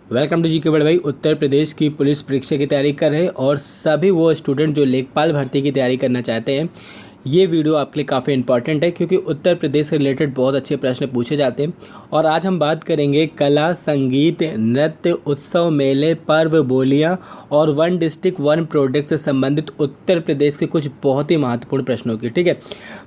Welcome to GK बड़े भाई। उत्तर प्रदेश की पुलिस परीक्षा की तैयारी कर रहे हैं और सभी वो स्टूडेंट जो लेखपाल भर्ती की तैयारी करना चाहते हैं, ये वीडियो आपके लिए काफ़ी इंपॉर्टेंट है क्योंकि उत्तर प्रदेश से रिलेटेड बहुत अच्छे प्रश्न पूछे जाते हैं। और आज हम बात करेंगे कला, संगीत, नृत्य, उत्सव, मेले, पर्व, बोलियां और वन डिस्ट्रिक्ट वन प्रोडक्ट से संबंधित उत्तर प्रदेश के कुछ बहुत ही महत्वपूर्ण प्रश्नों की। ठीक है,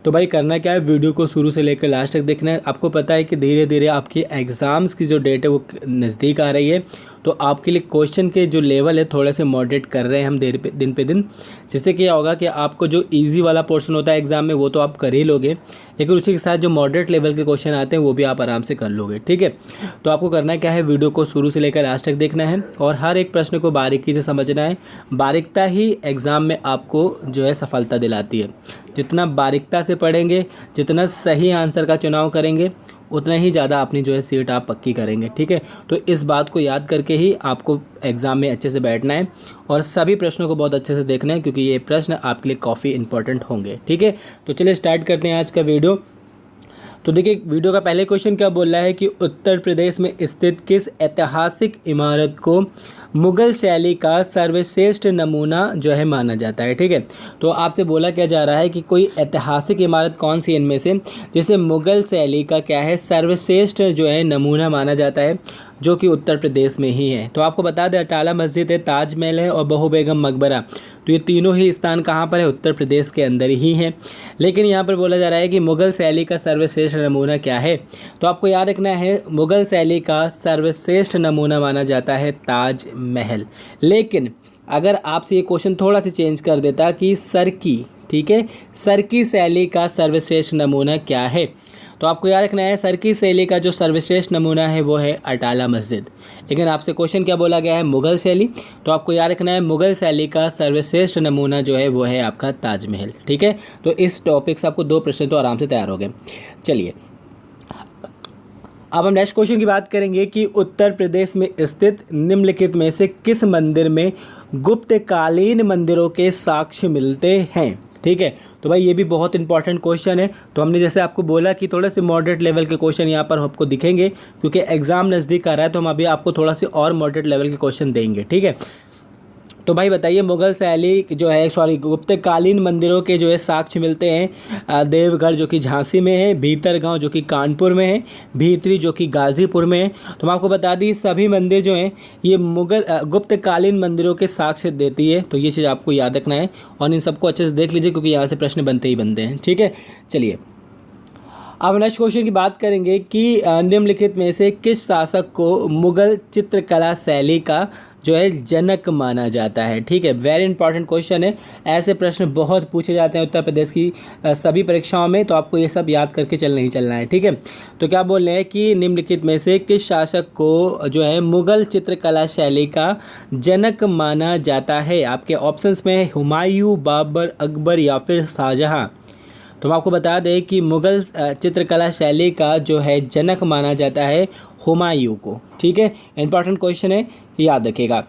तो भाई करना क्या है, वीडियो को शुरू से लेकर लास्ट तक देखना है। आपको पता है कि धीरे धीरे आपकी एग्ज़ाम्स की जो डेट है वो नज़दीक आ रही है, तो आपके लिए क्वेश्चन के जो लेवल है थोड़े से मॉडरेट कर रहे हैं हम दिन पे दिन, जिससे क्या होगा कि आपको जो इजी वाला पोर्शन होता है एग्ज़ाम में वो तो आप कर ही लोगे, लेकिन उसी के साथ जो मॉडरेट लेवल के क्वेश्चन आते हैं वो भी आप आराम से कर लोगे। ठीक है, तो आपको करना क्या है, वीडियो को शुरू से लेकर लास्ट तक देखना है और हर एक प्रश्न को बारीकी से समझना है। बारीकता ही एग्ज़ाम में आपको जो है सफलता दिलाती है। जितना बारीकता से पढ़ेंगे, जितना सही आंसर का चुनाव करेंगे, उतना ही ज़्यादा अपनी जो है सीट आप पक्की करेंगे। ठीक है, तो इस बात को याद करके ही आपको एग्ज़ाम में अच्छे से बैठना है और सभी प्रश्नों को बहुत अच्छे से देखना है क्योंकि ये प्रश्न आपके लिए काफ़ी इंपॉर्टेंट होंगे। ठीक है, तो चलिए स्टार्ट करते हैं आज का वीडियो। तो देखिए, वीडियो का पहले क्वेश्चन क्या बोल रहा है कि उत्तर प्रदेश में स्थित किस ऐतिहासिक इमारत को मुगल शैली का सर्वश्रेष्ठ नमूना जो है माना जाता है। ठीक है, तो आपसे बोला क्या जा रहा है कि कोई ऐतिहासिक इमारत कौन सी इनमें से जिसे मुगल शैली का क्या है सर्वश्रेष्ठ जो है नमूना माना जाता है, जो कि उत्तर प्रदेश में ही है। तो आपको बता दें, अटाला मस्जिद है, ताजमहल है और बहू बेगम मकबरा, तो ये तीनों ही स्थान कहाँ पर है, उत्तर प्रदेश के अंदर ही हैं। लेकिन यहाँ पर बोला जा रहा है कि मुगल शैली का सर्वश्रेष्ठ नमूना क्या है, तो आपको याद रखना है मुगल शैली का सर्वश्रेष्ठ नमूना माना जाता है ताजमहल। लेकिन अगर आपसे ये क्वेश्चन थोड़ा सा चेंज कर देता कि सर की, ठीक है, सर की शैली का सर्वश्रेष्ठ नमूना क्या है, तो आपको याद रखना है सर की शैली का जो सर्वश्रेष्ठ नमूना है वो है अटाला मस्जिद। लेकिन आपसे क्वेश्चन क्या बोला गया है, मुगल शैली, तो आपको याद रखना है मुगल शैली का सर्वश्रेष्ठ नमूना जो है वो है आपका ताजमहल। ठीक है, तो इस टॉपिक से आपको 2 प्रश्न तो आराम से तैयार हो गए। चलिए अब हम नेक्स्ट क्वेश्चन की बात करेंगे कि उत्तर प्रदेश में स्थित निम्नलिखित में से किस मंदिर में गुप्तकालीन मंदिरों के साक्ष्य मिलते हैं। ठीक है, तो भाई ये भी बहुत इंपॉर्टेंट क्वेश्चन है। तो हमने जैसे आपको बोला कि थोड़े से मॉडरेट लेवल के क्वेश्चन यहाँ पर आपको दिखेंगे क्योंकि एग्जाम नज़दीक आ रहा है, तो हम अभी आपको थोड़ा से और मॉडरेट लेवल के क्वेश्चन देंगे। ठीक है, तो भाई बताइए, मुगल शैली जो है गुप्तकालीन मंदिरों के जो है साक्ष्य मिलते हैं देवगढ़ जो कि झांसी में है, भीतरगांव जो कि कानपुर में है, भीतरी जो कि गाजीपुर में है। तो मैं आपको बता दी सभी मंदिर जो हैं ये मुगल गुप्तकालीन मंदिरों के साक्ष्य देती है, तो ये चीज़ आपको याद रखना है और इन सबको अच्छे से देख लीजिए क्योंकि यहाँ से प्रश्न बनते ही बनते हैं। ठीक है, चलिए अब नेक्स्ट क्वेश्चन की बात करेंगे कि निम्नलिखित में से किस शासक को मुगल चित्रकला शैली का जो है जनक माना जाता है। ठीक है, वेरी इंपॉर्टेंट क्वेश्चन है। ऐसे प्रश्न बहुत पूछे जाते हैं उत्तर प्रदेश की सभी परीक्षाओं में, तो आपको ये सब याद करके चलना है। ठीक है, तो क्या बोल रहे हैं कि निम्नलिखित में से किस शासक को जो है मुगल चित्रकला शैली का जनक माना जाता है। आपके ऑप्शंस में है हुमायूं, बाबर, अकबर या फिर शाहजहां। तो हम आपको बता दें कि मुगल चित्रकला शैली का जो है जनक माना जाता है हुमायूं को। ठीक है, इंपॉर्टेंट क्वेश्चन है, याद रखिएगा।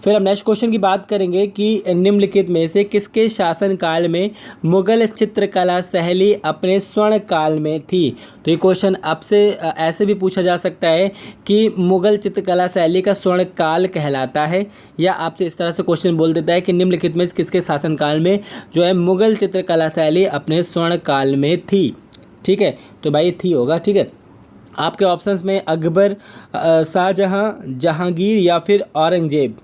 फिर हम नेक्स्ट क्वेश्चन की बात करेंगे कि निम्नलिखित में से किसके शासनकाल में मुगल चित्रकला शैली अपने स्वर्ण काल में थी। तो ये क्वेश्चन आपसे ऐसे भी पूछा जा सकता है कि मुगल चित्रकला शैली का स्वर्ण काल कहलाता है, या आपसे इस तरह से क्वेश्चन बोल देता है कि निम्नलिखित में किसके शासनकाल में जो है मुगल चित्रकला शैली अपने स्वर्ण काल में थी। ठीक है, तो भाई थी होगा। ठीक है, आपके ऑप्शंस में अकबर, शाहजहां, जहांगीर या फिर औरंगजेब।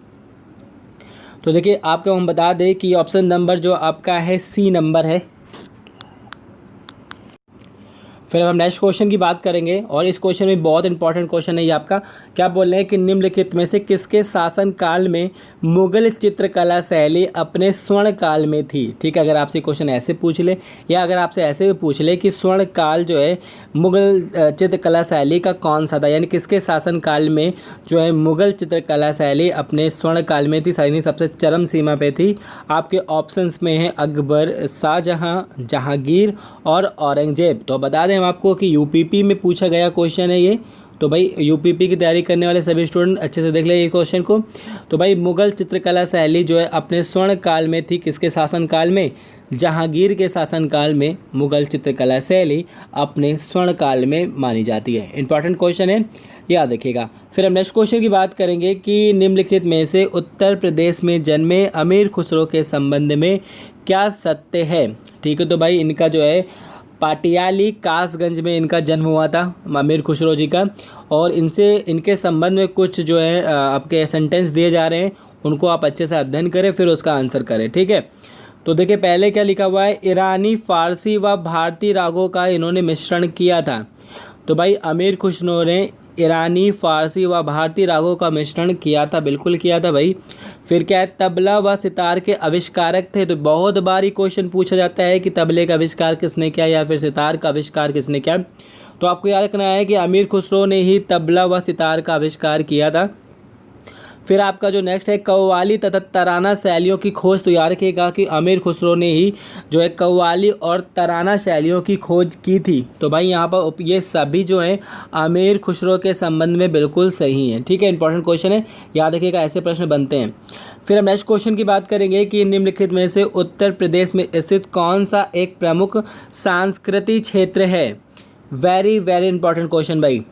तो देखिए आपको हम बता दें कि ऑप्शन नंबर जो आपका है सी नंबर है। फिर हम नेक्स्ट क्वेश्चन की बात करेंगे और इस क्वेश्चन में बहुत इंपॉर्टेंट क्वेश्चन है ये आपका। क्या बोल रहे हैं कि निम्नलिखित में से किसके शासन काल में मुगल चित्रकला शैली अपने स्वर्ण काल में थी। ठीक है, अगर आपसे क्वेश्चन ऐसे पूछ ले या अगर आपसे ऐसे भी पूछ ले कि स्वर्ण काल जो है मुगल चित्रकला शैली का कौन सा था, यानी किसके शासन काल में जो है मुगल चित्रकला शैली अपने स्वर्ण काल में थी, यानी सबसे चरम सीमा पे थी। आपके ऑप्शंस में है अकबर, शाहजहां, जहांगीर और औरंगजेब। तो बता दें आपको कि यूपीपी में पूछा गया क्वेश्चन है ये, तो भाई यूपीपी की तैयारी करने वाले सभी स्टूडेंट अच्छे से देख ले ये क्वेश्चन को। तो भाई मुगल चित्रकला शैली जो है अपने स्वर्ण काल में थी, किसके शासन काल में, जहांगीर के शासनकाल में मुगल चित्रकला शैली अपने स्वर्ण काल में मानी जाती है। इंपॉर्टेंट क्वेश्चन है, याद रखिएगा। फिर हम नेक्स्ट क्वेश्चन की बात करेंगे कि निम्नलिखित में से उत्तर प्रदेश में जन्मे अमीर खुसरो के संबंध में क्या सत्य है। ठीक है, तो भाई इनका जो है पाटियाली कासगंज में इनका जन्म हुआ था अमीर खुसरो जी का, और इनके संबंध में कुछ जो है आपके सेंटेंस दिए जा रहे हैं, उनको आप अच्छे से अध्ययन करें फिर उसका आंसर करें। ठीक है, तो देखिए पहले क्या लिखा हुआ है, ईरानी, फारसी व भारतीय रागों का इन्होंने मिश्रण किया था। तो भाई अमीर खुसरो ने ईरानी, फारसी व भारतीय रागों का मिश्रण किया था, बिल्कुल किया था भाई। फिर क्या है, तबला व सितार के आविष्कारक थे। तो बहुत बार ही क्वेश्चन पूछा जाता है कि तबले का आविष्कार किसने किया या फिर सितार का आविष्कार किसने किया। तो आपको याद रखना है कि अमीर खुसरो ने ही तबला व सितार का आविष्कार किया था। फिर आपका जो नेक्स्ट है, कव्वाली तथा तराना शैलियों की खोज। तो याद रखिएगा कि अमीर खुसरो ने ही जो है कव्वाली और तराना शैलियों की खोज की थी। तो भाई यहाँ पर ये सभी जो हैं अमीर खुसरो के संबंध में बिल्कुल सही हैं। ठीक है, इंपॉर्टेंट क्वेश्चन है, याद रखिएगा, ऐसे प्रश्न बनते हैं। फिर हम नेक्स्ट क्वेश्चन की बात करेंगे कि निम्नलिखित में से उत्तर प्रदेश में स्थित कौन सा एक प्रमुख सांस्कृतिक क्षेत्र है। वेरी वेरी इंपॉर्टेंट क्वेश्चन भाई।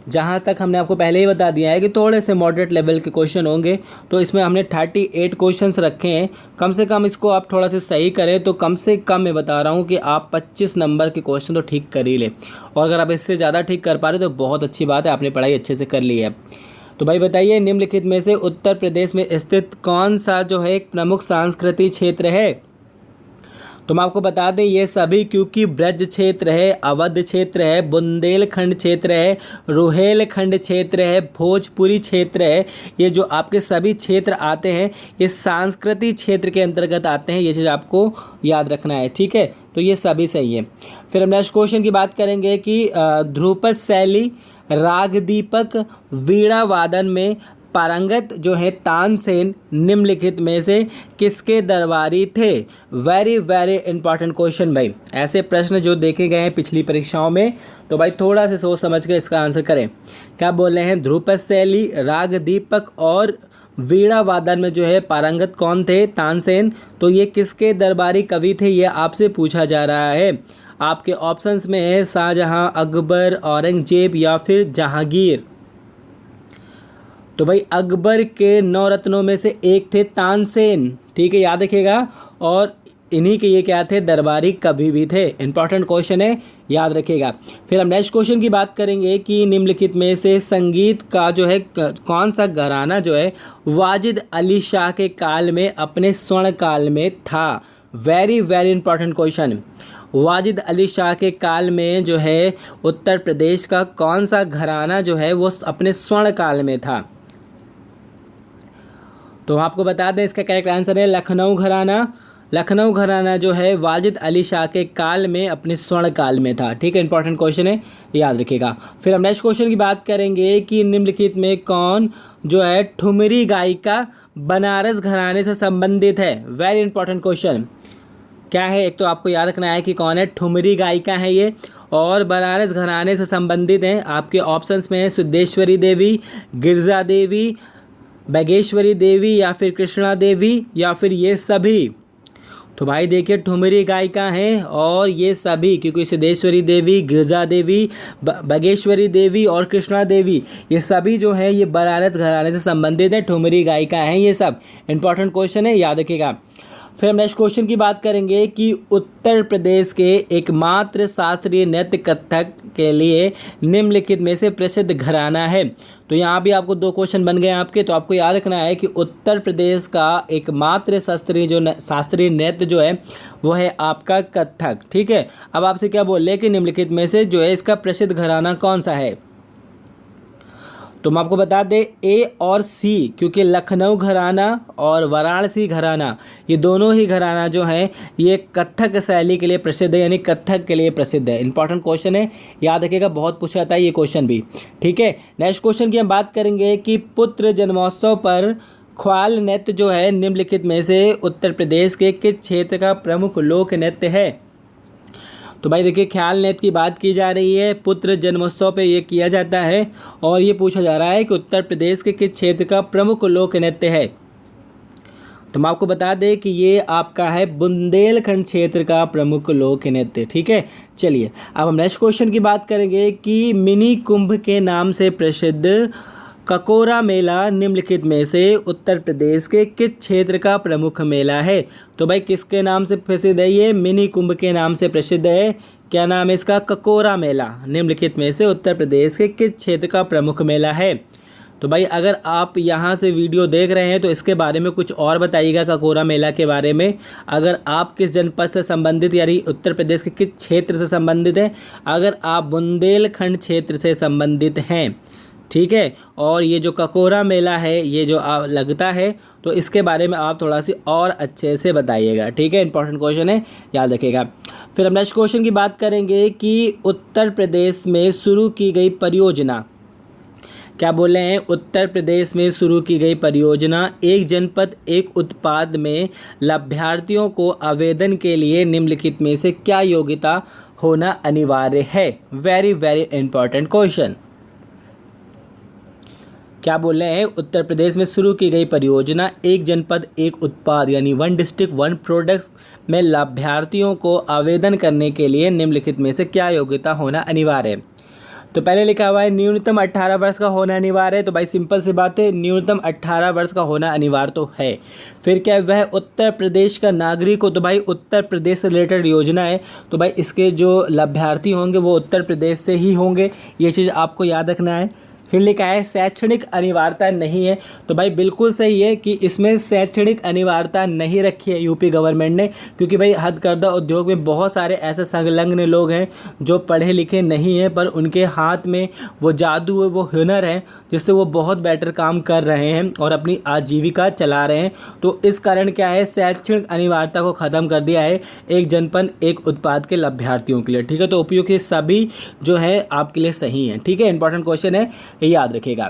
जहाँ तक हमने आपको पहले ही बता दिया है कि थोड़े से मॉडरेट लेवल के क्वेश्चन होंगे, तो इसमें हमने 38 क्वेश्चंस रखे हैं। कम से कम इसको आप थोड़ा सा सही करें तो कम से कम मैं बता रहा हूँ कि आप 25 नंबर के क्वेश्चन तो ठीक कर ही लें, और अगर आप इससे ज़्यादा ठीक कर पा रहे तो बहुत अच्छी बात है, आपने पढ़ाई अच्छे से कर ली है। तो भाई बताइए, निम्नलिखित में से उत्तर प्रदेश में स्थित कौन सा जो है एक प्रमुख सांस्कृतिक क्षेत्र है। तो मैं आपको बता दें ये सभी, क्योंकि ब्रज क्षेत्र है, अवध क्षेत्र है, बुंदेलखंड क्षेत्र है, रुहेलखंड क्षेत्र है, भोजपुरी क्षेत्र है, ये जो आपके सभी क्षेत्र आते हैं ये सांस्कृतिक क्षेत्र के अंतर्गत आते हैं। ये चीज़ आपको याद रखना है। ठीक है, तो ये सभी सही है। फिर हम नेक्स्ट क्वेश्चन की बात करेंगे कि ध्रुपद शैली, राग दीपक, वीणा वादन में पारंगत जो है तानसेन निम्नलिखित में से किसके दरबारी थे। वेरी वेरी इंपॉर्टेंट क्वेश्चन भाई। ऐसे प्रश्न जो देखे गए हैं पिछली परीक्षाओं में, तो भाई थोड़ा सा सोच समझ के इसका आंसर करें। क्या बोल रहे हैं, ध्रुपद शैली, राग दीपक और वीणा वादन में जो है पारंगत कौन थे, तानसेन। तो ये किसके दरबारी कवि थे, ये आपसे पूछा जा रहा है। आपके ऑप्शंस में है शाहजहां, अकबर, औरंगजेब या फिर जहांगीर। तो भाई अकबर के 9 रत्नों में से एक थे तानसेन। ठीक है, याद रखिएगा, और इन्हीं के ये क्या थे, दरबारी कवि भी थे। इंपॉर्टेंट क्वेश्चन है, याद रखिएगा। फिर हम नेक्स्ट क्वेश्चन की बात करेंगे कि निम्नलिखित में से संगीत का जो है कौन सा घराना जो है वाजिद अली शाह के काल में अपने स्वर्ण काल में था। Very very important question. Wajid Ali Shah के काल में जो है उत्तर प्रदेश का कौन सा घराना जो है वो अपने स्वर्ण काल में था। तो आपको बता दें इसका करेक्ट आंसर है लखनऊ घराना। लखनऊ घराना जो है वाजिद अली शाह के काल में अपने स्वर्ण काल में था। ठीक है, इंपॉर्टेंट क्वेश्चन है, याद रखिएगा। फिर हम नेक्स्ट क्वेश्चन की बात करेंगे कि निम्नलिखित में कौन जो है ठुमरी गायिका बनारस घराने से संबंधित है। Very important question. क्या है, एक तो आपको याद रखना है कि कौन है, ठुमरी गायिका है ये, और बनारस घराने से संबंधित हैं। आपके ऑप्शंस में है सिद्धेश्वरी देवी, गिरजा देवी, बागेश्वरी देवी या फिर कृष्णा देवी या फिर ये सभी। तो भाई देखिए ठुमरी गायिका हैं और ये सभी, क्योंकि सिद्धेश्वरी देवी, गिरजा देवी, बागेश्वरी देवी और कृष्णा देवी ये सभी जो है ये बनारस घराने से संबंधित है, ठुमरी गायिका हैं ये सब। इंपॉर्टेंट क्वेश्चन है, याद रखिएगा। फिर हम नेक्स्ट क्वेश्चन की बात करेंगे कि उत्तर प्रदेश के एकमात्र शास्त्रीय नृत्य कथक के लिए निम्नलिखित में से प्रसिद्ध घराना है। तो यहाँ भी आपको 2 क्वेश्चन बन गए आपके। तो आपको याद रखना है कि उत्तर प्रदेश का एकमात्र शास्त्रीय नृत्य जो है वो है आपका कथक। ठीक है, अब आपसे क्या बोल रहे हैं कि निम्नलिखित में से जो है इसका प्रसिद्ध घराना कौन सा है। तो मैं आपको बता दें ए और सी, क्योंकि लखनऊ घराना और वाराणसी घराना ये दोनों ही घराना जो हैं ये कथक शैली के लिए प्रसिद्ध है, यानी कथक के लिए प्रसिद्ध है। इंपॉर्टेंट क्वेश्चन है, याद रखिएगा, बहुत पूछा जाता है ये क्वेश्चन भी। ठीक है, नेक्स्ट क्वेश्चन की हम बात करेंगे कि पुत्र जन्मोत्सव पर ख्याल नृत्य जो है निम्नलिखित में से उत्तर प्रदेश के किस क्षेत्र का प्रमुख लोक नृत्य है। तो भाई देखिए ख्याल नृत्य की बात की जा रही है, पुत्र जन्मोत्सव पे ये किया जाता है और ये पूछा जा रहा है कि उत्तर प्रदेश के किस क्षेत्र का प्रमुख लोक नृत्य है। तो मैं आपको बता दें कि ये आपका है बुंदेलखंड क्षेत्र का प्रमुख लोक नृत्य। ठीक है, चलिए अब हम नेक्स्ट क्वेश्चन की बात करेंगे कि मिनी कुंभ के नाम से प्रसिद्ध ककोरा मेला निम्नलिखित में से उत्तर प्रदेश के किस क्षेत्र का प्रमुख मेला है। तो भाई किसके नाम से प्रसिद्ध है, ये मिनी कुंभ के नाम से प्रसिद्ध है। क्या नाम है इसका, ककोरा मेला। निम्नलिखित में से उत्तर प्रदेश के किस क्षेत्र का प्रमुख मेला है। तो भाई अगर आप यहाँ से वीडियो देख रहे हैं तो इसके बारे में कुछ और बताइएगा ककोरा मेला के बारे में। अगर आप किस जनपद से संबंधित यानी उत्तर प्रदेश के किस क्षेत्र से संबंधित हैं, अगर आप बुंदेलखंड क्षेत्र से संबंधित हैं, ठीक है, और ये जो ककोरा मेला है ये जो लगता है तो इसके बारे में आप थोड़ा सी और अच्छे से बताइएगा। ठीक है, इंपॉर्टेंट क्वेश्चन है, याद रखिएगा। फिर हम नेक्स्ट क्वेश्चन की बात करेंगे कि उत्तर प्रदेश में शुरू की गई परियोजना, क्या बोल रहे हैं, उत्तर प्रदेश में शुरू की गई परियोजना एक जनपद एक उत्पाद में लाभार्थियों को आवेदन के लिए निम्नलिखित में से क्या योग्यता होना अनिवार्य है। Very very important question. क्या बोल रहे हैं, उत्तर प्रदेश में शुरू की गई परियोजना एक जनपद एक उत्पाद यानी वन डिस्ट्रिक्ट वन प्रोडक्ट्स में लाभार्थियों को आवेदन करने के लिए निम्नलिखित में से क्या योग्यता होना अनिवार्य है। तो पहले लिखा हुआ है न्यूनतम 18 वर्ष का होना अनिवार्य है। तो भाई सिंपल सी बात है, न्यूनतम 18 वर्ष का होना अनिवार्य तो है। फिर क्या वह उत्तर प्रदेश का नागरिक हो, तो भाई उत्तर प्रदेश से रिलेटेड योजना है तो भाई इसके जो लाभार्थी होंगे वो उत्तर प्रदेश से ही होंगे, ये चीज़ आपको याद रखना है। फिर लिखा है शैक्षणिक अनिवार्यता नहीं है। तो भाई बिल्कुल सही है कि इसमें शैक्षणिक अनिवार्यता नहीं रखी है यूपी गवर्नमेंट ने, क्योंकि भाई हथकरघा उद्योग में बहुत सारे ऐसे संलग्न लोग हैं जो पढ़े लिखे नहीं हैं पर उनके हाथ में वो जादू है, वो हुनर है जिससे वो बहुत बेटर काम कर रहे हैं और अपनी आजीविका चला रहे हैं। तो इस कारण क्या है, शैक्षणिक अनिवार्यता को ख़त्म कर दिया है एक जनपद एक उत्पाद के लाभार्थियों के लिए। ठीक है, तो उपयुक्त सभी जो है आपके लिए सही हैं। ठीक है, इंपॉर्टेंट क्वेश्चन है, ये याद रखिएगा।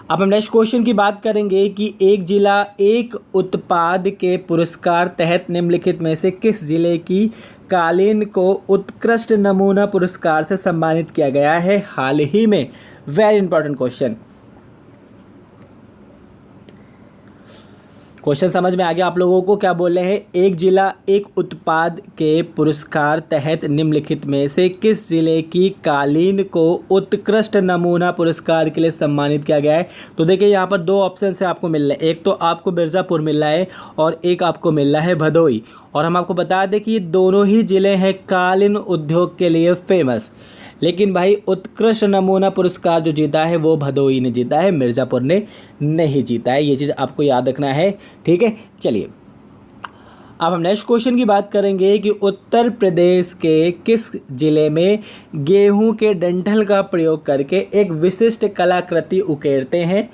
अब हम नेक्स्ट क्वेश्चन की बात करेंगे कि एक जिला एक उत्पाद के पुरस्कार तहत निम्नलिखित में से किस जिले की कालीन को उत्कृष्ट नमूना पुरस्कार से सम्मानित किया गया है हाल ही में। वेरी इंपॉर्टेंट क्वेश्चन समझ में आ गया आप लोगों को। क्या बोल रहे हैं, एक जिला एक उत्पाद के पुरस्कार तहत निम्नलिखित में से किस जिले की कालीन को उत्कृष्ट नमूना पुरस्कार के लिए सम्मानित किया गया है। तो देखिए यहाँ पर दो ऑप्शन से आपको मिल रहे हैं, एक तो आपको मिर्ज़ापुर मिल रहा है और एक आपको मिल रहा है भदोई। और हम आपको बता दें कि ये दोनों ही ज़िले हैं कालीन उद्योग के लिए फेमस, लेकिन भाई उत्कृष्ट नमूना पुरस्कार जो जीता है वो भदोई ने जीता है, मिर्ज़ापुर ने नहीं जीता है। ये चीज़ आपको याद रखना है। ठीक है, चलिए अब हम नेक्स्ट क्वेश्चन की बात करेंगे कि उत्तर प्रदेश के किस जिले में गेहूं के डंठल का प्रयोग करके एक विशिष्ट कलाकृति उकेरते हैं।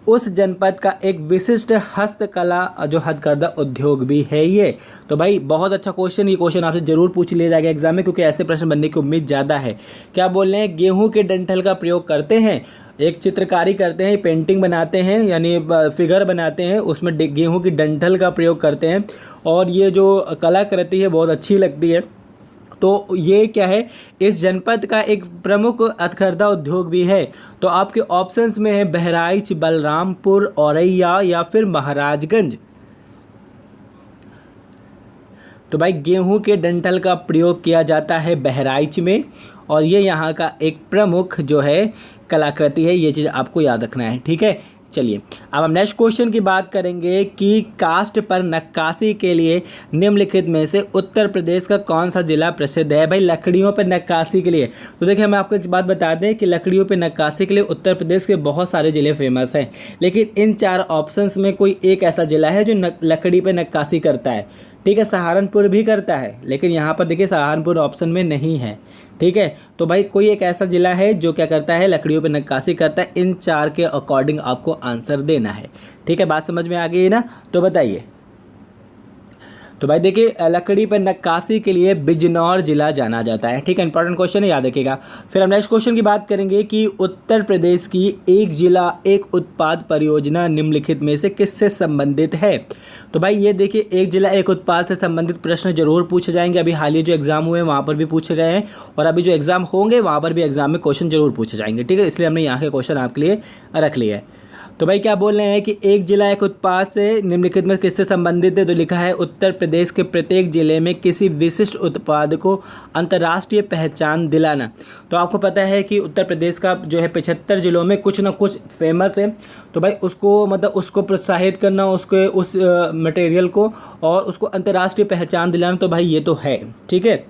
उस जनपद का एक विशिष्ट हस्तकला जो हथकरघा उद्योग भी है ये। तो भाई बहुत अच्छा क्वेश्चन, ये क्वेश्चन आपसे ज़रूर पूछ लिया जाएगा एग्जाम में, क्योंकि ऐसे प्रश्न बनने की उम्मीद ज़्यादा है। क्या बोल रहे हैं, गेहूं के डंठल का प्रयोग करते हैं, एक चित्रकारी करते हैं, पेंटिंग बनाते हैं यानी फिगर बनाते हैं, उसमें गेहूं की डंठल का प्रयोग करते हैं और ये जो कलाकृति है बहुत अच्छी लगती है। तो ये क्या है, इस जनपद का एक प्रमुख हथकरघा उद्योग भी है। तो आपके ऑप्शंस में है बहराइच, बलरामपुर, औरैया या फिर महाराजगंज। तो भाई गेहूं के डंठल का प्रयोग किया जाता है बहराइच में और ये यहाँ का एक प्रमुख जो है कलाकृति है, ये चीज़ आपको याद रखना है। ठीक है, चलिए अब हम नेक्स्ट क्वेश्चन की बात करेंगे कि कास्ट पर नक्काशी के लिए निम्नलिखित में से उत्तर प्रदेश का कौन सा जिला प्रसिद्ध है। भाई लकड़ियों पर नक्काशी के लिए, तो देखिए हम आपको एक बात बता दें कि लकड़ियों पर नक्काशी के लिए उत्तर प्रदेश के बहुत सारे ज़िले फेमस हैं, लेकिन इन चार ऑप्शंस में कोई एक ऐसा ज़िला है जो लकड़ी पर नक्काशी करता है। ठीक है, सहारनपुर भी करता है, लेकिन यहाँ पर देखिए सहारनपुर ऑप्शन में नहीं है। ठीक है, तो भाई कोई एक ऐसा ज़िला है जो क्या करता है, लकड़ियों पे नक्काशी करता है। इन चार के अकॉर्डिंग आपको आंसर देना है। ठीक है, बात समझ में आ गई ना, तो बताइए। तो भाई देखिए लकड़ी पर नक्काशी के लिए बिजनौर जिला जाना जाता है। ठीक है, इंपॉर्टेंट क्वेश्चन है, याद रखिएगा। फिर हम नेक्स्ट क्वेश्चन की बात करेंगे कि उत्तर प्रदेश की एक जिला एक उत्पाद परियोजना निम्नलिखित में से किससे संबंधित है। तो भाई ये देखिए एक जिला एक उत्पाद से संबंधित प्रश्न जरूर पूछे जाएंगे। अभी हाल ही जो एग्जाम हुए हैं वहाँ पर भी पूछे गए हैं और अभी जो एग्जाम होंगे वहाँ पर भी एग्जाम में क्वेश्चन जरूर पूछे जाएंगे। ठीक है, इसलिए हमने यहाँ के क्वेश्चन आपके लिए रख लिए है। तो भाई क्या बोल रहे हैं कि एक जिला एक उत्पाद से निम्नलिखित में किससे संबंधित है? तो लिखा है उत्तर प्रदेश के प्रत्येक जिले में किसी विशिष्ट उत्पाद को अंतर्राष्ट्रीय पहचान दिलाना। तो आपको पता है कि उत्तर प्रदेश का जो है 75 जिलों में कुछ ना कुछ फेमस है, तो भाई उसको मतलब उसको प्रोत्साहित करना, उसके उस मटेरियल को और उसको अंतर्राष्ट्रीय पहचान दिलाना, तो भाई ये तो है। ठीक है,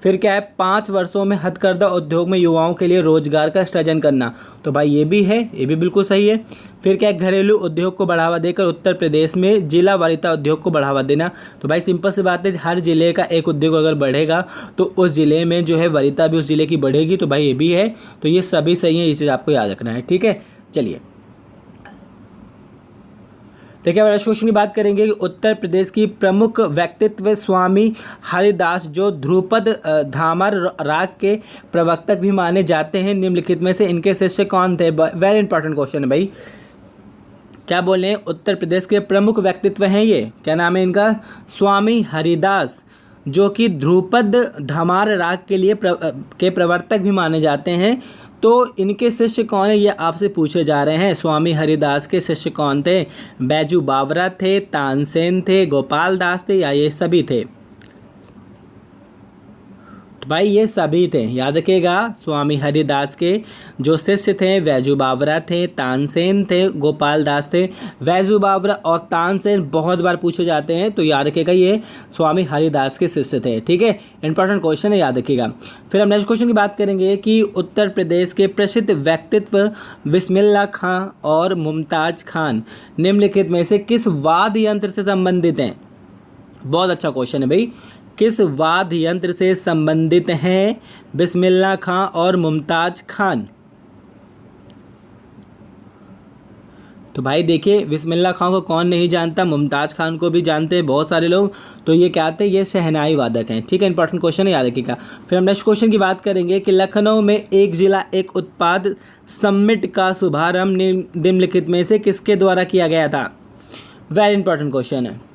फिर क्या है, 5 वर्षों में हथकरघा उद्योग में युवाओं के लिए रोजगार का सृजन करना, तो भाई ये भी है, ये भी बिल्कुल सही है। फिर क्या है, घरेलू उद्योग को बढ़ावा देकर उत्तर प्रदेश में जिला वारिता उद्योग को बढ़ावा देना, तो भाई सिंपल सी बात है, हर जिले का एक उद्योग अगर बढ़ेगा तो उस जिले में जो है वरीयता भी उस जिले की बढ़ेगी, तो भाई ये भी है। तो ये सभी सही है, ये चीज़ आपको याद रखना है। ठीक है, चलिए देखिए अब क्वेश्चन की बात करेंगे कि उत्तर प्रदेश की प्रमुख व्यक्तित्व स्वामी हरिदास जो ध्रुपद धामर राग के प्रवर्तक भी माने जाते हैं, निम्नलिखित में से इनके शिष्य कौन थे? वेरी इंपॉर्टेंट क्वेश्चन है भाई। क्या बोले, उत्तर प्रदेश के प्रमुख व्यक्तित्व हैं ये, क्या नाम है इनका? स्वामी हरिदास, जो कि ध्रुपद धमार राग के लिए के प्रवर्तक भी माने जाते हैं। तो इनके शिष्य कौन है ये आपसे पूछे जा रहे हैं। स्वामी हरिदास के शिष्य कौन थे? बैजू बावरा थे, तानसेन थे, गोपाल दास थे, या ये सभी थे? तो भाई ये सभी थे, याद रखिएगा। स्वामी हरिदास के जो शिष्य थे बैजू बावरा थे, तानसेन थे, गोपाल दास थे। बैजू बावरा और तानसेन बहुत बार पूछे जाते हैं, तो याद रखिएगा ये स्वामी हरिदास के शिष्य थे। ठीक है, इंपॉर्टेंट क्वेश्चन है, याद रखिएगा। फिर हम नेक्स्ट क्वेश्चन की बात करेंगे कि उत्तर प्रदेश के प्रसिद्ध व्यक्तित्व बिस्मिल्लाह खां और मुमताज खान निम्नलिखित में से किस वाद्य यंत्र से संबंधित हैं? बहुत अच्छा क्वेश्चन है भाई। किस वाद्य यंत्र से संबंधित हैं बिस्मिल्लाह खां और मुमताज खान? तो भाई देखिए, बिस्मिल्लाह खां को कौन नहीं जानता, मुमताज खान को भी जानते हैं बहुत सारे लोग। तो ये क्या थे? ये शहनाई वादक हैं। ठीक है, इंपॉर्टेंट क्वेश्चन है, याद रखिएगा। फिर हम नेक्स्ट क्वेश्चन की बात करेंगे कि लखनऊ में एक जिला एक उत्पाद समिट का शुभारंभ निम्नलिखित में से किसके द्वारा किया गया था? वेरी इंपॉर्टेंट क्वेश्चन है।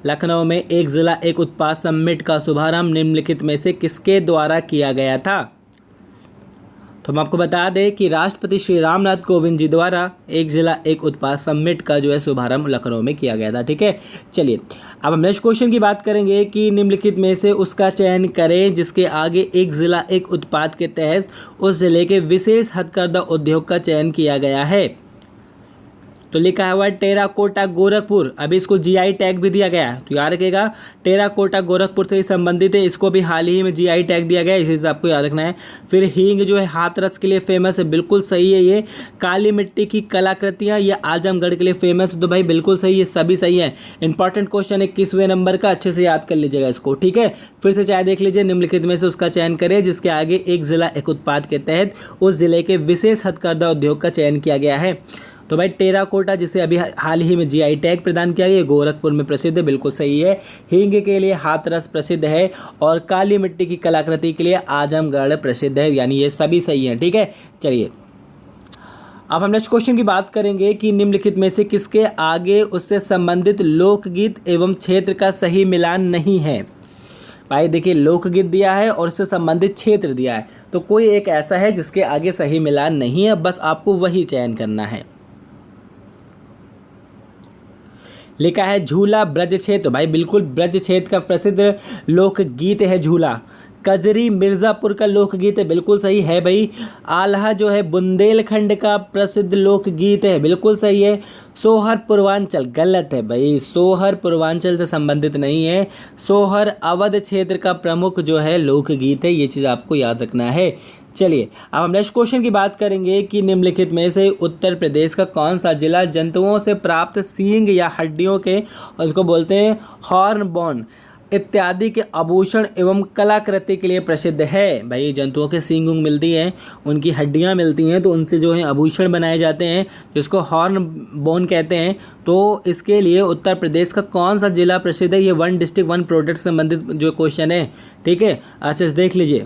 लखनऊ में एक जिला एक उत्पाद समिट का शुभारंभ निम्नलिखित में से किसके द्वारा किया गया था? तो हम आपको बता दें कि राष्ट्रपति श्री रामनाथ कोविंद जी द्वारा एक जिला एक उत्पाद समिट का जो है शुभारंभ लखनऊ में किया गया था। ठीक है, चलिए अब हम नेक्स्ट क्वेश्चन की बात करेंगे कि निम्नलिखित में से उसका चयन करें जिसके आगे एक जिला एक उत्पाद के तहत उस जिले के विशेष हथकरघा उद्योग का चयन किया गया है। तो लिखा हुआ है टेराकोटा गोरखपुर, अभी इसको जीआई टैग भी दिया गया है, तो याद रखिएगा टेराकोटा गोरखपुर से ही संबंधित है, इसको भी हाल ही में जीआई टैग दिया गया है, इसी से आपको याद रखना है। फिर हींग जो है हाथरस के लिए फेमस है, बिल्कुल सही है ये। काली मिट्टी की कलाकृतियाँ ये आजमगढ़ के लिए फेमस है, तो भाई बिल्कुल सही है, सभी सही है। इंपॉर्टेंट क्वेश्चन है 21वें नंबर का, अच्छे से याद कर लीजिएगा इसको। ठीक है, फिर से चाहे देख लीजिए, निम्नलिखित में से उसका चयन करें जिसके आगे एक जिला एक उत्पाद के तहत उस जिले के विशेष हथकरघा उद्योग का चयन किया गया है। तो भाई टेराकोटा जिसे अभी हाल ही में जीआई टैग प्रदान किया गया, गोरखपुर में प्रसिद्ध है, बिल्कुल सही है। हींग के लिए हाथरस प्रसिद्ध है और काली मिट्टी की कलाकृति के लिए आजमगढ़ प्रसिद्ध है, यानी ये सभी सही हैं। ठीक है, चलिए अब हम नेक्स्ट क्वेश्चन की बात करेंगे कि निम्नलिखित में से किसके आगे उससे संबंधित लोकगीत एवं क्षेत्र का सही मिलान नहीं है? भाई देखिए, लोकगीत दिया है और उससे संबंधित क्षेत्र दिया है, तो कोई एक ऐसा है जिसके आगे सही मिलान नहीं है, बस आपको वही चयन करना है। लिखा है झूला ब्रज क्षेत्र, भाई बिल्कुल ब्रज क्षेत्र का प्रसिद्ध लोकगीत है झूला। कजरी मिर्ज़ापुर का लोकगीत है, बिल्कुल सही है भाई। आल्हा जो है बुंदेलखंड का प्रसिद्ध लोकगीत है, बिल्कुल सही है। सोहर पूर्वांचल, गलत है भाई, सोहर पूर्वांचल से संबंधित नहीं है। सोहर अवध क्षेत्र का प्रमुख जो है लोकगीत है, ये चीज़ आपको याद रखना है। चलिए अब हम नेक्स्ट क्वेश्चन की बात करेंगे कि निम्नलिखित में से उत्तर प्रदेश का कौन सा जिला जंतुओं से प्राप्त सींग या हड्डियों के, उसको बोलते हैं हॉर्नबोन इत्यादि के आभूषण एवं कलाकृति के लिए प्रसिद्ध है? भाई जंतुओं के सींग उंग मिलती हैं, उनकी हड्डियां मिलती हैं, तो उनसे जो है आभूषण बनाए जाते हैं जिसको हॉर्न बोन कहते हैं। तो इसके लिए उत्तर प्रदेश का कौन सा जिला प्रसिद्ध है? ये 1 डिस्ट्रिक्ट 1 प्रोडक्ट से संबंधित जो क्वेश्चन है। ठीक है, अच्छा देख लीजिए।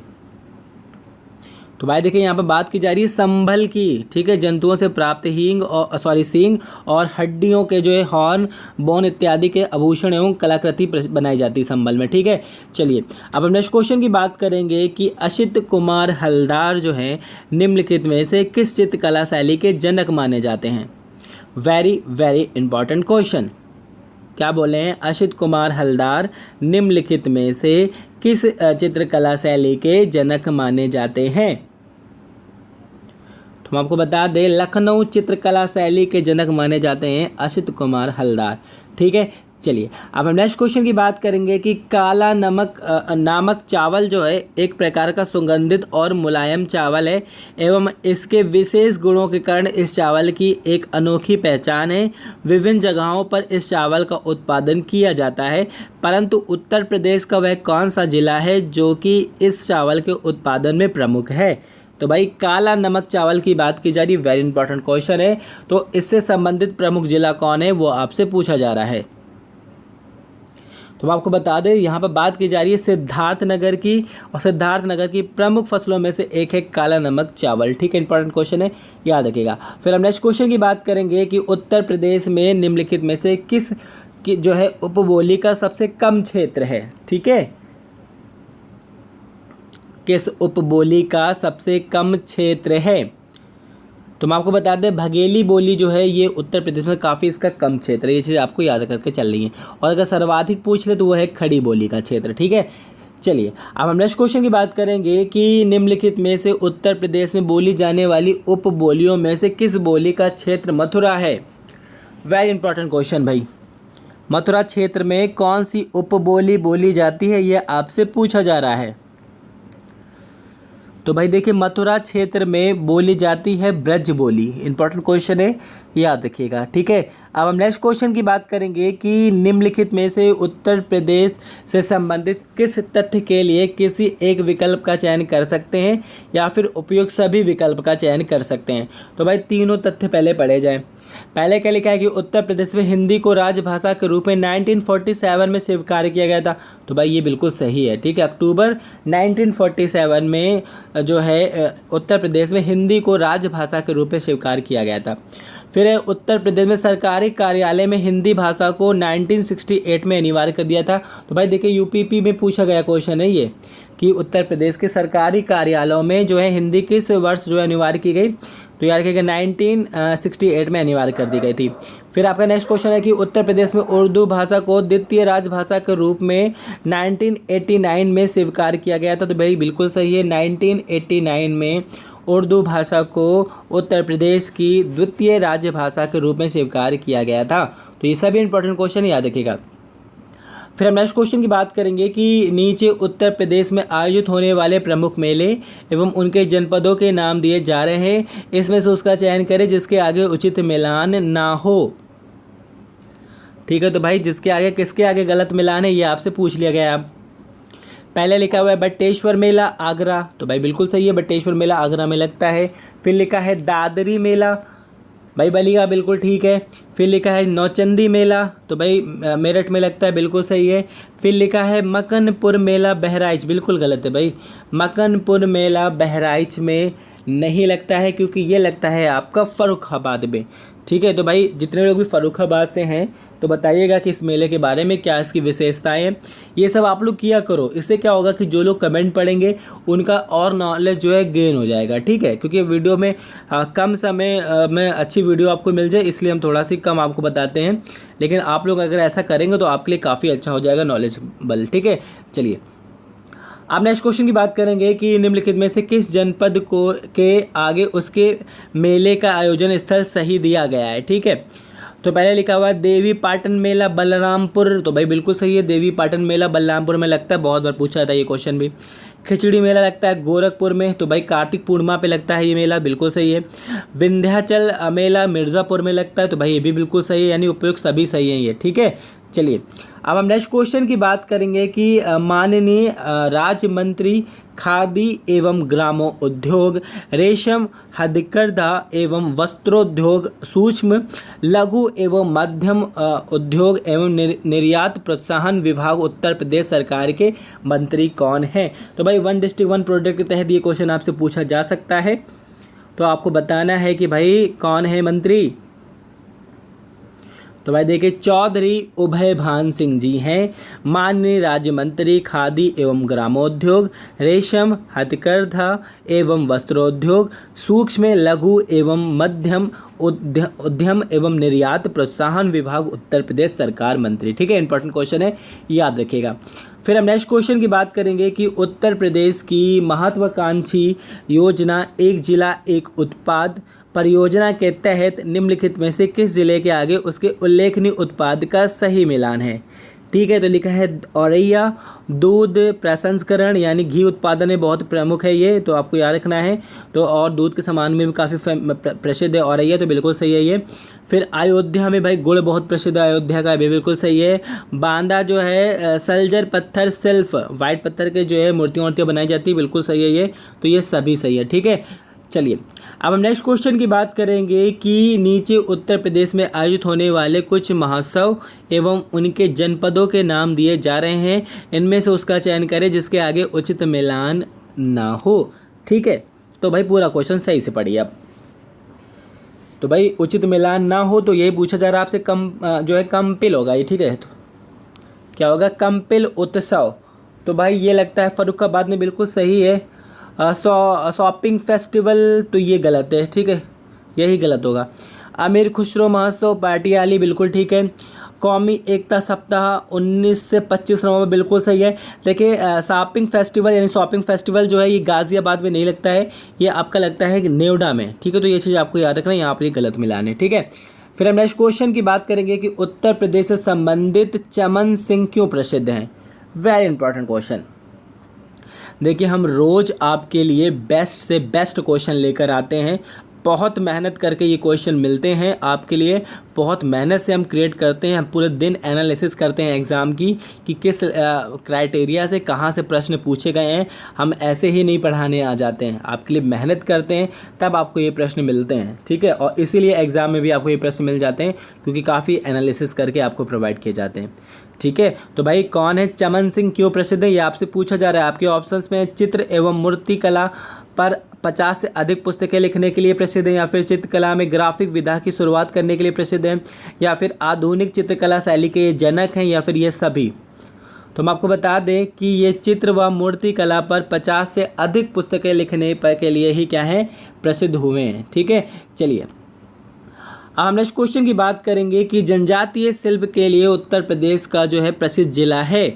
तो भाई देखिए, यहाँ पर बात की जा रही है संभल की। ठीक है, जंतुओं से प्राप्त सींग और हड्डियों के जो है हॉर्न बोन इत्यादि के आभूषण एवं कलाकृति बनाई जाती है संभल में। ठीक है, चलिए अब हम नेक्स्ट क्वेश्चन की बात करेंगे कि असित कुमार हलदार जो है निम्नलिखित में से किस चित्रकला शैली के जनक माने जाते हैं? Very very important question. क्या बोले हैं? असित कुमार हलदार निम्नलिखित में से किस चित्रकला शैली के जनक माने जाते हैं? तो हम आपको बता दें, लखनऊ चित्रकला शैली के जनक माने जाते हैं असित कुमार हलदार। ठीक है, चलिए अब हम नेक्स्ट क्वेश्चन की बात करेंगे कि काला नमक नामक चावल जो है एक प्रकार का सुगंधित और मुलायम चावल है एवं इसके विशेष गुणों के कारण इस चावल की एक अनोखी पहचान है। विभिन्न जगहों पर इस चावल का उत्पादन किया जाता है, परंतु उत्तर प्रदेश का वह कौन सा जिला है जो कि इस चावल के उत्पादन में प्रमुख है? तो भाई काला नमक चावल की बात की जा रही, वेरी इंपॉर्टेंट क्वेश्चन है। तो इससे संबंधित प्रमुख जिला कौन है वो आपसे पूछा जा रहा है। तो हम आपको बता दें, यहाँ पर बात की जा रही है सिद्धार्थनगर की, और सिद्धार्थनगर की प्रमुख फसलों में से एक है काला नमक चावल। ठीक है, इंपॉर्टेंट क्वेश्चन है, याद रखिएगा। फिर हम नेक्स्ट क्वेश्चन की बात करेंगे कि उत्तर प्रदेश में निम्नलिखित में से किस की जो है उपबोली का सबसे कम क्षेत्र है? ठीक है, किस उपबोली का सबसे कम क्षेत्र है? तो मैं आपको बता दें, बघेली बोली जो है ये उत्तर प्रदेश में काफ़ी इसका कम क्षेत्र है, ये चीज़ आपको याद करके चल रही है। और अगर सर्वाधिक पूछ ले तो वो है खड़ी बोली का क्षेत्र। ठीक है, चलिए अब हम नेक्स्ट क्वेश्चन की बात करेंगे कि निम्नलिखित में से उत्तर प्रदेश में बोली जाने वाली उपबोलियों में से किस बोली का क्षेत्र मथुरा है? वेरी इंपॉर्टेंट क्वेश्चन भाई। मथुरा क्षेत्र में कौन सी उपबोली बोली जाती है, ये आपसे पूछा जा रहा है। तो भाई देखिए, मथुरा क्षेत्र में बोली जाती है ब्रज बोली। इंपॉर्टेंट क्वेश्चन है, याद रखिएगा। ठीक है, अब हम नेक्स्ट क्वेश्चन की बात करेंगे कि निम्नलिखित में से उत्तर प्रदेश से संबंधित किस तथ्य के लिए किसी एक विकल्प का चयन कर सकते हैं या फिर उपयुक्त सभी विकल्प का चयन कर सकते हैं? तो भाई तीनों तथ्य पहले पढ़े जाएं। पहले क्या लिखा है कि उत्तर प्रदेश में हिंदी को राजभाषा के रूप में 1947 में स्वीकार किया गया था। तो भाई ये बिल्कुल सही है। ठीक है, अक्टूबर 1947 में जो है उत्तर प्रदेश में हिंदी को राजभाषा के रूप में स्वीकार किया गया था। फिर उत्तर प्रदेश में सरकारी कार्यालय में हिंदी भाषा को 1968 में अनिवार्य कर दिया था। तो भाई देखिए, यूपीपी में पूछा गया क्वेश्चन है ये कि उत्तर प्रदेश के सरकारी कार्यालयों में जो है हिंदी किस वर्ष जो है अनिवार्य की गई? तो याद रखिएगा 1968 में अनिवार्य कर दी गई थी। फिर आपका नेक्स्ट क्वेश्चन है कि उत्तर प्रदेश में उर्दू भाषा को द्वितीय राजभाषा के रूप में 1989 में स्वीकार किया गया था। तो भाई बिल्कुल सही है, 1989 में उर्दू भाषा को उत्तर प्रदेश की द्वितीय राजभाषा के रूप में स्वीकार किया गया था। तो ये सभी इंपॉर्टेंट क्वेश्चन याद रखिएगा। फिर हम नेक्स्ट क्वेश्चन की बात करेंगे कि नीचे उत्तर प्रदेश में आयोजित होने वाले प्रमुख मेले एवं उनके जनपदों के नाम दिए जा रहे हैं, इसमें से उसका चयन करें जिसके आगे उचित मिलान ना हो। ठीक है, तो भाई जिसके आगे किसके आगे गलत मिलान है ये आपसे पूछ लिया गया। अब पहले लिखा हुआ है बटेश्वर मेला आगरा। तो भाई बिल्कुल सही है, बटेश्वर मेला आगरा में लगता है। फिर लिखा है दादरी मेला, भाई बलिया बिल्कुल ठीक है। फिर लिखा है नौचंदी मेला, तो भाई मेरठ में लगता है, बिल्कुल सही है। फिर लिखा है मकनपुर मेला बहराइच, बिल्कुल गलत है भाई, मकनपुर मेला बहराइच में नहीं लगता है क्योंकि ये लगता है आपका फर्रुखाबाद में। ठीक है, तो भाई जितने लोग भी फर्रुखाबाद से हैं तो बताइएगा कि इस मेले के बारे में क्या इसकी विशेषताएं हैं। ये सब आप लोग किया करो, इससे क्या होगा कि जो लोग कमेंट पढ़ेंगे उनका और नॉलेज जो है गेन हो जाएगा। ठीक है, क्योंकि वीडियो में कम समय में अच्छी वीडियो आपको मिल जाए इसलिए हम थोड़ा सी कम आपको बताते हैं, लेकिन आप लोग अगर ऐसा करेंगे तो आपके लिए काफ़ी अच्छा हो जाएगा नॉलेजेबल। ठीक है, चलिए अब नेक्स्ट क्वेश्चन की बात करेंगे कि निम्नलिखित में से किस जनपद को के आगे उसके मेले का आयोजन स्थल सही दिया गया है? ठीक है, तो पहले लिखा हुआ है देवी पाटन मेला बलरामपुर। तो भाई बिल्कुल सही है, देवी पाटन मेला बलरामपुर में लगता है, बहुत बार पूछा था ये क्वेश्चन भी। खिचड़ी मेला लगता है गोरखपुर में, तो भाई कार्तिक पूर्णिमा पे लगता है ये मेला, बिल्कुल सही है। विंध्याचल मेला मिर्ज़ापुर में लगता है, तो भाई ये भी बिल्कुल सही है, यानी उपयुक्त सभी सही हैं ये। ठीक है, चलिए अब हम नेक्स्ट क्वेश्चन की बात करेंगे कि माननीय राज्य मंत्री खादी एवं ग्रामोद्योग, रेशम, हथकरघा एवं वस्त्रोद्योग, सूक्ष्म लघु एवं मध्यम उद्योग एवं निर्यात प्रोत्साहन विभाग उत्तर प्रदेश सरकार के मंत्री कौन हैं? तो भाई वन डिस्ट्रिक्ट वन प्रोडक्ट के तहत ये क्वेश्चन आपसे पूछा जा सकता है, तो आपको बताना है कि भाई कौन है मंत्री। तो भाई देखिए चौधरी उभय भान सिंह जी हैं, माननीय राज्य मंत्री खादी एवं ग्रामोद्योग, रेशम, हथकरघा एवं वस्त्रोद्योग, सूक्ष्म लघु एवं मध्यम उद्यम एवं निर्यात प्रोत्साहन विभाग, उत्तर प्रदेश सरकार मंत्री। ठीक है, इंपॉर्टेंट क्वेश्चन है, याद रखिएगा। फिर हम नेक्स्ट क्वेश्चन की बात करेंगे कि उत्तर प्रदेश की महत्वाकांक्षी योजना एक जिला एक उत्पाद परियोजना के तहत निम्नलिखित में से किस जिले के आगे उसके उल्लेखनीय उत्पाद का सही मिलान है। ठीक है, तो लिखा है औरैया। दूध प्रसंस्करण यानी घी उत्पादन में बहुत प्रमुख है ये, तो आपको याद रखना है। तो और दूध के सामान में भी काफ़ी प्रसिद्ध है औरैया, तो बिल्कुल सही है ये। फिर अयोध्या में भाई गुड़ बहुत प्रसिद्ध है, अयोध्या का भी बिल्कुल सही है। बांदा जो है सल्जर पत्थर शिल्प वाइट पत्थर के जो है मूर्तियाँ बनाई जाती है, बिल्कुल सही है ये। तो ये सभी सही है। ठीक है, चलिए अब हम नेक्स्ट क्वेश्चन की बात करेंगे कि नीचे उत्तर प्रदेश में आयोजित होने वाले कुछ महोत्सव एवं उनके जनपदों के नाम दिए जा रहे हैं, इनमें से उसका चयन करें जिसके आगे उचित मिलान ना हो। ठीक है, तो भाई पूरा क्वेश्चन सही से पढ़िए अब। तो भाई उचित मिलान ना हो तो यही पूछा जा रहा है आपसे, जो है कंपिल होगा ये। ठीक है, तो क्या होगा, कंपिल उत्सव। तो भाई ये लगता है फर्रुखाबाद में, बिल्कुल सही है। शॉपिंग फेस्टिवल तो ये गलत है। ठीक है, यही गलत होगा। अमीर खुसरो महोत्सव पाटियाली, बिल्कुल ठीक है। कौमी एकता सप्ताह 19 से 25 नवंबर, बिल्कुल सही है। देखिए शॉपिंग फेस्टिवल यानी शॉपिंग फेस्टिवल जो है ये गाज़ियाबाद में नहीं लगता है, ये आपका लगता है नेवडा में। ठीक है, तो ये चीज़ आपको याद रखना है, यहाँ पर ये गलत मिलान है। ठीक है, फिर हम नेक्स्ट क्वेश्चन की बात करेंगे कि उत्तर प्रदेश से संबंधित चमन सिंह क्यों प्रसिद्ध हैं। Very important question. देखिए हम रोज़ आपके लिए बेस्ट से बेस्ट क्वेश्चन लेकर आते हैं, बहुत मेहनत करके ये क्वेश्चन मिलते हैं आपके लिए, बहुत मेहनत से हम क्रिएट करते हैं। हम पूरे दिन एनालिसिस करते हैं एग्ज़ाम की कि किस क्राइटेरिया से कहाँ से प्रश्न पूछे गए हैं। हम ऐसे ही नहीं पढ़ाने आ जाते हैं, आपके लिए मेहनत करते हैं तब आपको ये प्रश्न मिलते हैं। ठीक है, और इसीलिए एग्ज़ाम में भी आपको ये प्रश्न मिल जाते हैं क्योंकि काफ़ी एनालिसिस करके आपको प्रोवाइड किए जाते हैं। ठीक है, तो भाई कौन है चमन सिंह, क्यों प्रसिद्ध है, ये आपसे पूछा जा रहा है। आपके ऑप्शंस में चित्र एवं मूर्ति कला पर 50 से अधिक पुस्तकें लिखने के लिए प्रसिद्ध है, या फिर चित्रकला में ग्राफिक विधा की शुरुआत करने के लिए प्रसिद्ध है, या फिर आधुनिक चित्रकला शैली के ये जनक हैं, या फिर ये सभी। तो हम आपको बता दें कि ये चित्र व मूर्ति कला पर 50 से अधिक पुस्तकें लिखने के लिए ही क्या है, प्रसिद्ध हुए हैं। ठीक है, चलिए अब हम नेक्स्ट क्वेश्चन की बात करेंगे कि जनजातीय शिल्प के लिए उत्तर प्रदेश का जो है प्रसिद्ध जिला है।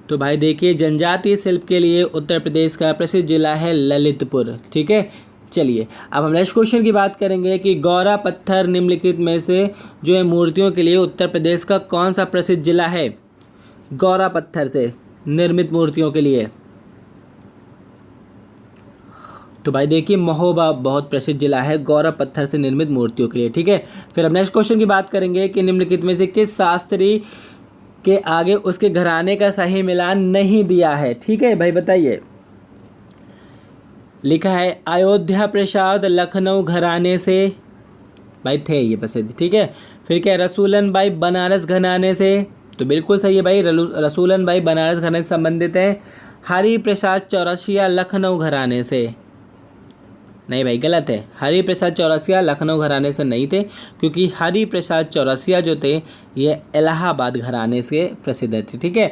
तो भाई देखिए जनजातीय शिल्प के लिए उत्तर प्रदेश का प्रसिद्ध जिला है ललितपुर। ठीक है, चलिए अब हम नेक्स्ट क्वेश्चन की बात करेंगे कि गौरा पत्थर निम्नलिखित में से जो है मूर्तियों के लिए उत्तर प्रदेश का कौन सा प्रसिद्ध जिला है। गौरा पत्थर से निर्मित मूर्तियों के लिए तो भाई देखिए महोबा बहुत प्रसिद्ध जिला है गौरा पत्थर से निर्मित मूर्तियों के लिए। ठीक है, फिर हम नेक्स्ट क्वेश्चन की बात करेंगे कि निम्नलिखित में से किस शास्त्री के आगे उसके घराने का सही मिलान नहीं दिया है। ठीक है भाई बताइए, लिखा है अयोध्या प्रसाद लखनऊ घराने से, भाई थे ये प्रसिद्ध। ठीक है, फिर क्या रसूलन भाई बनारस घराने से, तो बिल्कुल सही है भाई, रसूलन भाई बनारस घराने से संबंधित है। हरि प्रसाद चौरसिया लखनऊ घराने से, नहीं भाई गलत है, हरि प्रसाद चौरसिया लखनऊ घराने से नहीं थे, क्योंकि हरि प्रसाद चौरसिया जो थे ये इलाहाबाद घराने से प्रसिद्ध थे। ठीक है,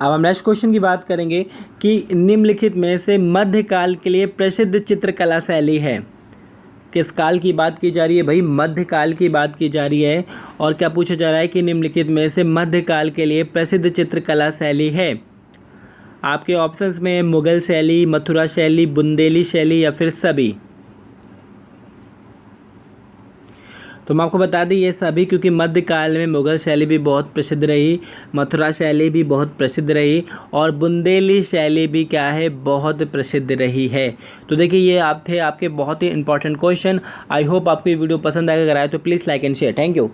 अब हम नेक्स्ट क्वेश्चन की बात करेंगे कि निम्नलिखित में से मध्यकाल के लिए प्रसिद्ध चित्रकला शैली है। किस काल की बात की जा रही है भाई, मध्यकाल की बात की जा रही है। और क्या पूछा जा रहा है कि निम्नलिखित में से मध्यकाल के लिए प्रसिद्ध चित्रकला शैली है। आपके ऑप्शंस में मुगल शैली, मथुरा शैली, बुंदेली शैली, या फिर सभी। तो मैं आपको बता दें ये सभी, क्योंकि मध्यकाल में मुगल शैली भी बहुत प्रसिद्ध रही, मथुरा शैली भी बहुत प्रसिद्ध रही, और बुंदेली शैली भी क्या है, बहुत प्रसिद्ध रही है। तो देखिए ये आप थे आपके बहुत ही इंपॉर्टेंट क्वेश्चन। आई होप आपको ये वीडियो पसंद आएगा, अगर आए तो please like and share. Thank you.